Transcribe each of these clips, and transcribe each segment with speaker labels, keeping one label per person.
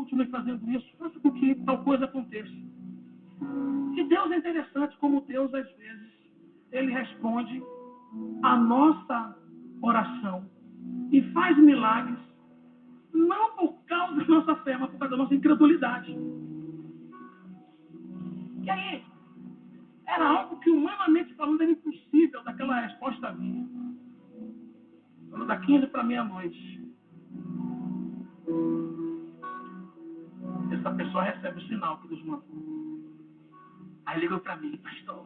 Speaker 1: continue fazendo isso, faça com que tal coisa aconteça. E Deus é interessante como Deus, às vezes, Ele responde a nossa oração e faz milagres, não por causa da nossa fé, mas por causa da nossa incredulidade. E aí, era algo que humanamente falando era impossível daquela resposta vir. Quando dá 15 para meia-noite, essa pessoa recebe o sinal que Deus mandou. Aí ligou para mim: pastor,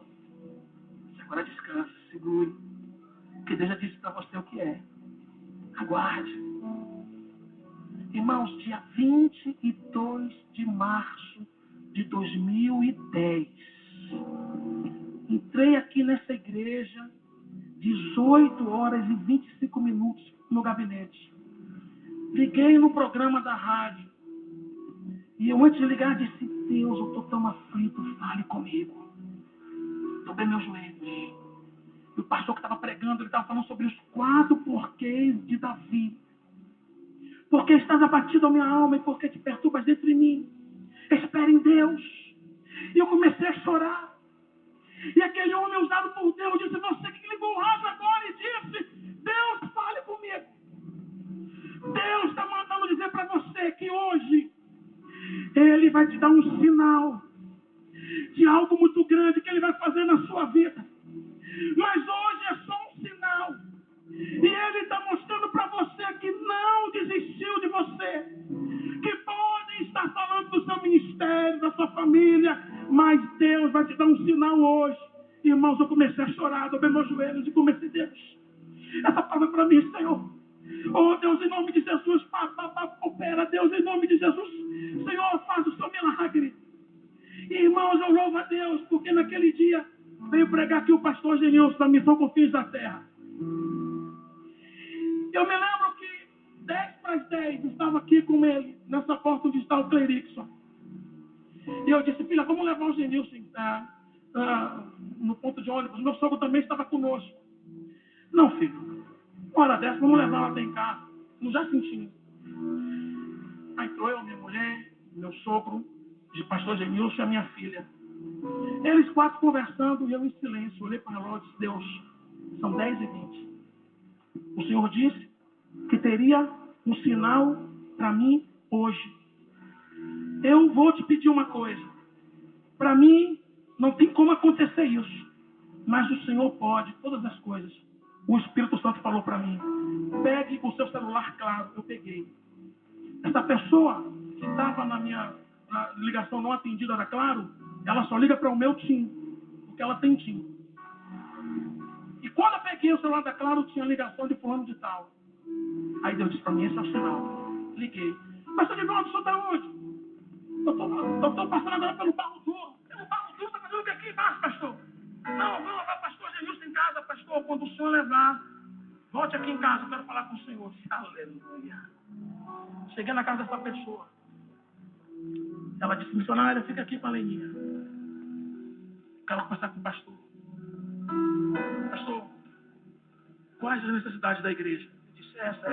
Speaker 1: você agora descansa, segure, porque Deus já disse para você o que é. Aguarde. Irmãos, dia 22 de março de 2010, entrei aqui nessa igreja, 18 horas e 25 minutos no gabinete. Liguei no programa da rádio. E eu, antes de ligar, disse: Deus, eu estou tão aflito, fale comigo. Dobrei meus joelhos. E o pastor que estava pregando, ele estava falando sobre os 4 porquês de Davi. Porque estás abatido a minha alma e porque te perturbas dentro de mim. Espere em Deus. E eu comecei a chorar. E aquele homem usado por Deus disse: você que ligou o rádio agora e disse: Deus, fale comigo. Deus está mandando dizer para você que hoje Ele vai te dar um sinal de algo muito grande que Ele vai fazer na sua vida. Mas hoje é só um sinal. E Ele está mostrando para você que não desistiu de você. Que podem estar falando do seu ministério, da sua família, mas Deus vai te dar um sinal hoje. Irmãos, eu comecei a chorar, dobrei meus joelhos e comecei: Deus, essa palavra é para mim, Senhor. Oh Deus, em nome de Jesus, opera, Deus, em nome de Jesus. Senhor, faz o seu milagre. E, irmãos, eu louvo a Deus, porque naquele dia veio pregar aqui o pastor Genilson da Missão Confins da Terra. Eu me lembro que 10 para as 10 estava aqui com ele, nessa porta onde está o Clerixon. E eu disse: filha, vamos levar o Genilson no ponto de ônibus. Meu sogro também estava conosco. Não, filho, uma hora dessa, vamos levar ela até em casa. Eu já senti. Aí entrou eu, minha mulher, meu sogro, de pastor Genilson e a minha filha. Eles 4 conversando e eu em silêncio. Olhei para o relógio e disse: Deus, são 10h20. O Senhor disse que teria um sinal para mim hoje. Eu vou te pedir uma coisa. Para mim, não tem como acontecer isso. Mas o Senhor pode todas as coisas. O Espírito Santo falou para mim: pegue o seu celular, claro. Eu peguei. Essa pessoa que estava na ligação não atendida da Claro, ela só liga para o meu TIM, porque ela tem TIM. E quando eu peguei o celular da Claro, tinha ligação de fulano de tal. Aí Deus disse para mim: esse é o sinal. Liguei. Pastor Divaldo, o senhor está onde? Eu estou passando agora pelo Barro Duro. Pelo Barro Duro, está fazendo o que aqui embaixo, pastor? Não, eu vou levar o pastor Genilson em casa, pastor. Quando o senhor levar, volte aqui em casa, eu quero falar com o senhor. Aleluia. Cheguei na casa dessa pessoa. Ela disse: missionária, fica aqui com a Leninha. Quero conversar com o pastor. Pastor, quais as necessidades da igreja? Eu disse: essa.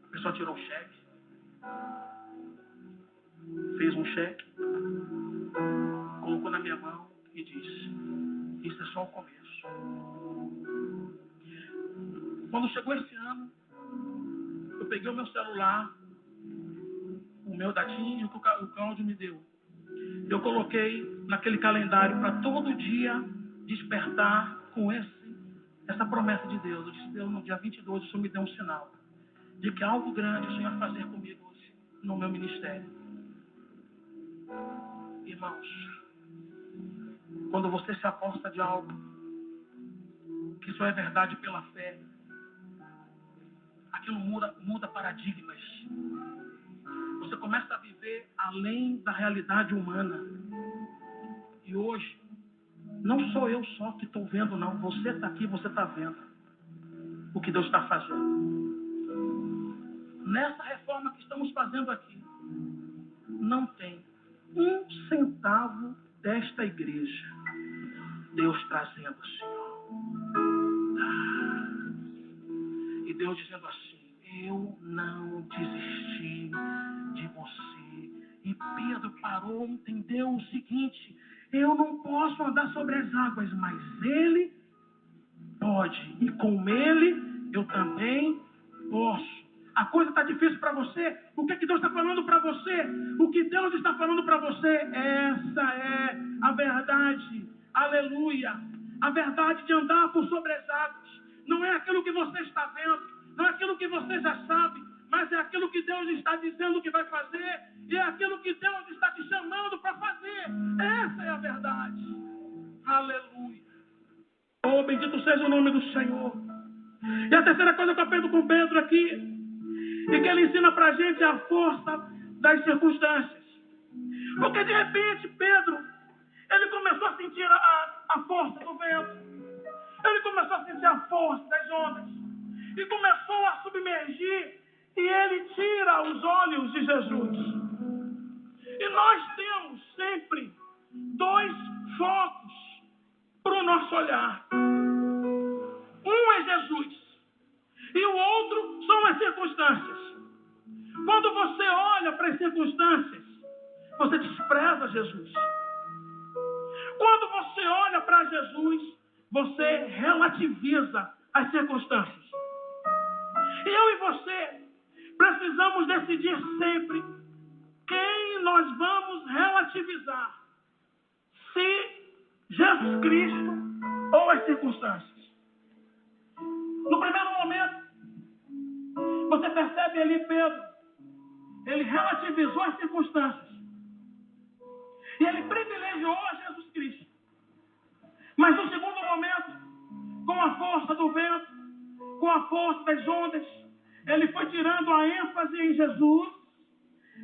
Speaker 1: A pessoa tirou um cheque, fez um cheque, colocou na minha mão e disse: isso é só o começo. Quando chegou esse ano, eu peguei o meu celular, o meu datinho que o Cláudio me deu. Eu coloquei naquele calendário para todo dia despertar com essa promessa de Deus. Eu disse: Deus, no dia 22 o Senhor me deu um sinal de que algo grande o Senhor vai fazer comigo hoje, no meu ministério. Irmãos, quando você se aposta de algo que só é verdade pela fé, aquilo muda paradigmas. Você começa a viver além da realidade humana. E hoje, não sou eu só que estou vendo, não. Você está aqui, você está vendo o que Deus está fazendo. Nessa reforma que estamos fazendo aqui, não tem 1 centavo desta igreja. Deus trazendo, Senhor. E Deus dizendo assim: eu não desisti Paulo entendeu o seguinte: eu não posso andar sobre as águas, mas ele pode. E com ele eu também posso. A coisa está difícil para você. O que Deus está falando para você? O que Deus está falando para você? Essa é a verdade. Aleluia. A verdade de andar por sobre as águas. Não é aquilo que você está vendo. Não é aquilo que você já sabe. Mas é aquilo que Deus está dizendo que vai fazer. E é aquilo que Deus está te chamando para fazer. Essa é a verdade. Aleluia. Oh, bendito seja o nome do Senhor. E a terceira coisa que eu aprendo com Pedro aqui, e que ele ensina para a gente, é a força das circunstâncias. Porque de repente Pedro, ele começou a sentir a força do vento. Ele começou a sentir a força das ondas. E começou a submergir. E ele tira os olhos de Jesus. E nós temos sempre dois focos para o nosso olhar. Um é Jesus. E o outro são as circunstâncias. Quando você olha para as circunstâncias, você despreza Jesus. Quando você olha para Jesus, você relativiza as circunstâncias. E eu e você precisamos decidir sempre quem nós vamos relativizar. Se Jesus Cristo ou as circunstâncias. No primeiro momento, você percebe ali Pedro, ele relativizou as circunstâncias. E ele privilegiou a Jesus Cristo. Mas no segundo momento, com a força do vento, com a força das ondas, ele foi tirando a ênfase em Jesus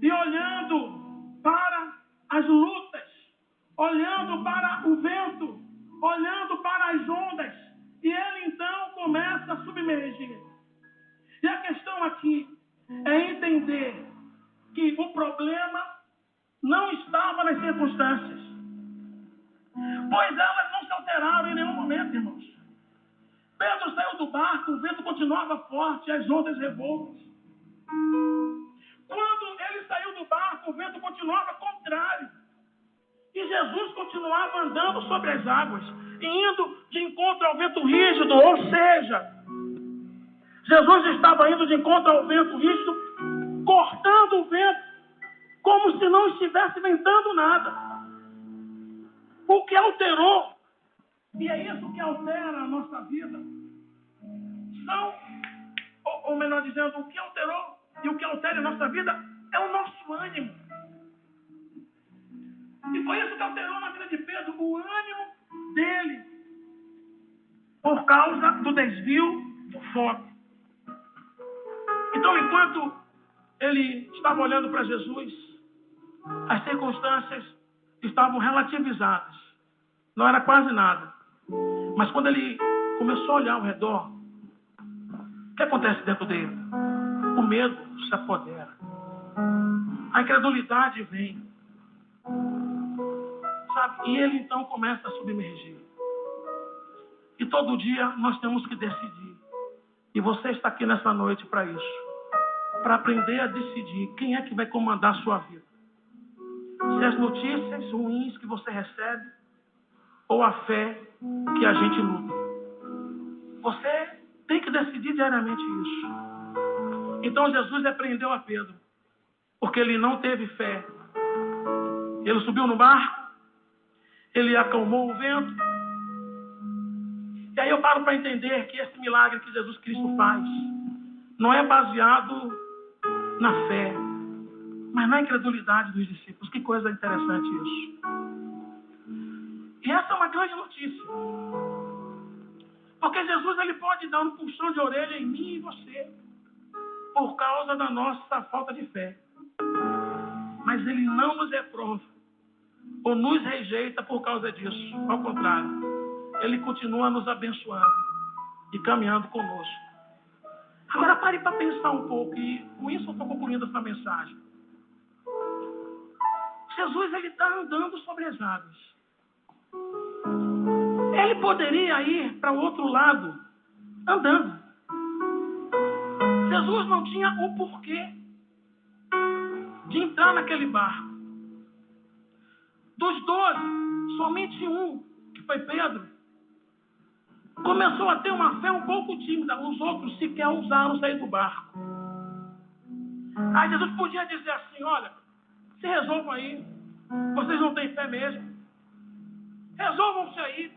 Speaker 1: e olhando para as lutas, olhando para o vento, olhando para as ondas. E ele então começa a submergir. E a questão aqui é entender que o problema não estava nas circunstâncias, pois elas não se alteraram em nenhum momento, irmãos. Pedro saiu do barco, o vento continuava forte, as ondas revoltas. Quando ele saiu do barco, o vento continuava contrário. E Jesus continuava andando sobre as águas, indo de encontro ao vento rígido, ou seja, Jesus estava indo de encontro ao vento rígido, cortando o vento, como se não estivesse ventando nada. O que alterou, e é isso que altera a nossa vida, ou melhor dizendo, o que alterou e o que altera a nossa vida é o nosso ânimo. E foi isso que alterou na vida de Pedro, o ânimo dele, por causa do desvio do foco. Então, enquanto ele estava olhando para Jesus, as circunstâncias estavam relativizadas. Não era quase nada. Mas quando ele começou a olhar ao redor, o que acontece dentro dele? O medo se apodera. A incredulidade vem. Sabe? E ele então começa a submergir. E todo dia nós temos que decidir. E você está aqui nessa noite para isso. Para aprender a decidir quem é que vai comandar a sua vida. Se as notícias ruins que você recebe ou a fé que a gente luta. Você tem que decidir diariamente isso. Então Jesus repreendeu a Pedro, porque ele não teve fé. Ele subiu no barco, ele acalmou o vento. E aí eu paro para entender que esse milagre que Jesus Cristo faz não é baseado na fé, mas na incredulidade dos discípulos. Que coisa interessante isso. E essa é uma grande notícia. Porque Jesus ele pode dar um puxão de orelha em mim e você, por causa da nossa falta de fé. Mas ele não nos reprova ou nos rejeita por causa disso. Ao contrário, ele continua nos abençoando e caminhando conosco. Agora pare para pensar um pouco, e com isso eu estou concluindo essa mensagem. Jesus ele está andando sobre as águas. Ele poderia ir para o outro lado andando. Jesus não tinha o porquê de entrar naquele barco. Dos 12, somente um, que foi Pedro, começou a ter uma fé um pouco tímida. Os outros sequer ousaram sair do barco. Aí Jesus podia dizer assim: olha, se resolvam aí, vocês não têm fé mesmo. Resolvam-se aí,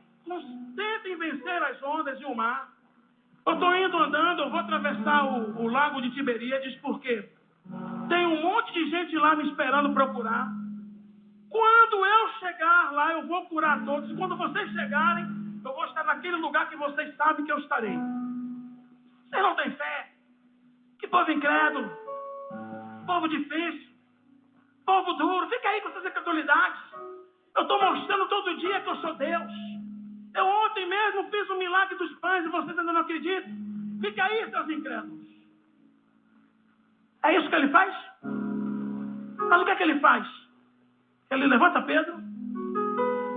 Speaker 1: tentem vencer as ondas e o mar. Eu estou indo andando, eu vou atravessar o lago de Tiberíades, porque tem um monte de gente lá me esperando procurar. Quando eu chegar lá, eu vou curar todos. E quando vocês chegarem, eu vou estar naquele lugar que vocês sabem que eu estarei. Vocês não têm fé? Que povo incrédulo, povo difícil, povo duro. Fica aí com essas incredulidades. Eu estou mostrando todo dia que eu sou Deus. Eu ontem mesmo fiz o milagre dos pães e vocês ainda não acreditam. Fica aí, seus incrédulos. É isso que ele faz? Mas o que é que ele faz? Ele levanta Pedro,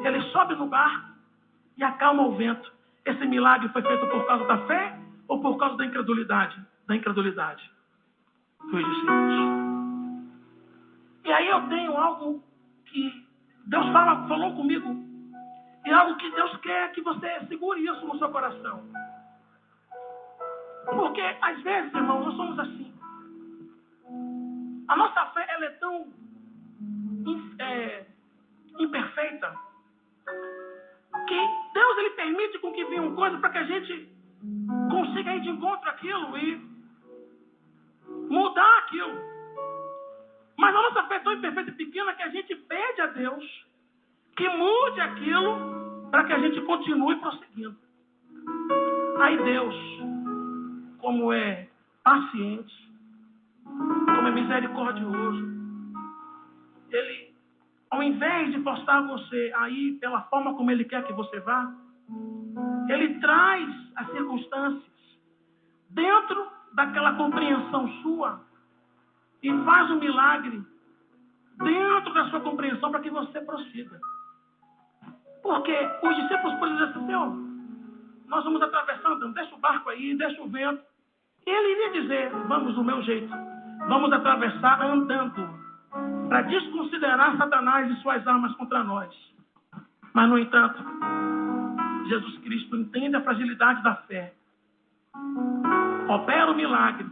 Speaker 1: ele sobe no barco e acalma o vento. Esse milagre foi feito por causa da fé ou por causa da incredulidade? Da incredulidade. Foi os discípulos. E aí eu tenho algo que Deus falou comigo. E algo que Deus quer que você segure isso no seu coração. Porque, às vezes, irmão, nós somos assim. A nossa fé, ela é tão imperfeita que Deus, ele permite com que venham coisas para que a gente consiga ir de encontro àquilo e mudar aquilo. Mas a nossa fé é tão imperfeita e pequena que a gente pede a Deus que mude aquilo para que a gente continue prosseguindo. Aí Deus, como é paciente, como é misericordioso, ele, ao invés de forçar você a ir pela forma como ele quer que você vá, ele traz as circunstâncias dentro daquela compreensão sua e faz um milagre dentro da sua compreensão para que você prossiga. Porque os discípulos podem dizer assim: Senhor, nós vamos atravessando, deixa o barco aí, deixa o vento. E ele iria dizer: vamos do meu jeito, vamos atravessar andando, para desconsiderar Satanás e suas armas contra nós. Mas, no entanto, Jesus Cristo entende a fragilidade da fé, opera o milagre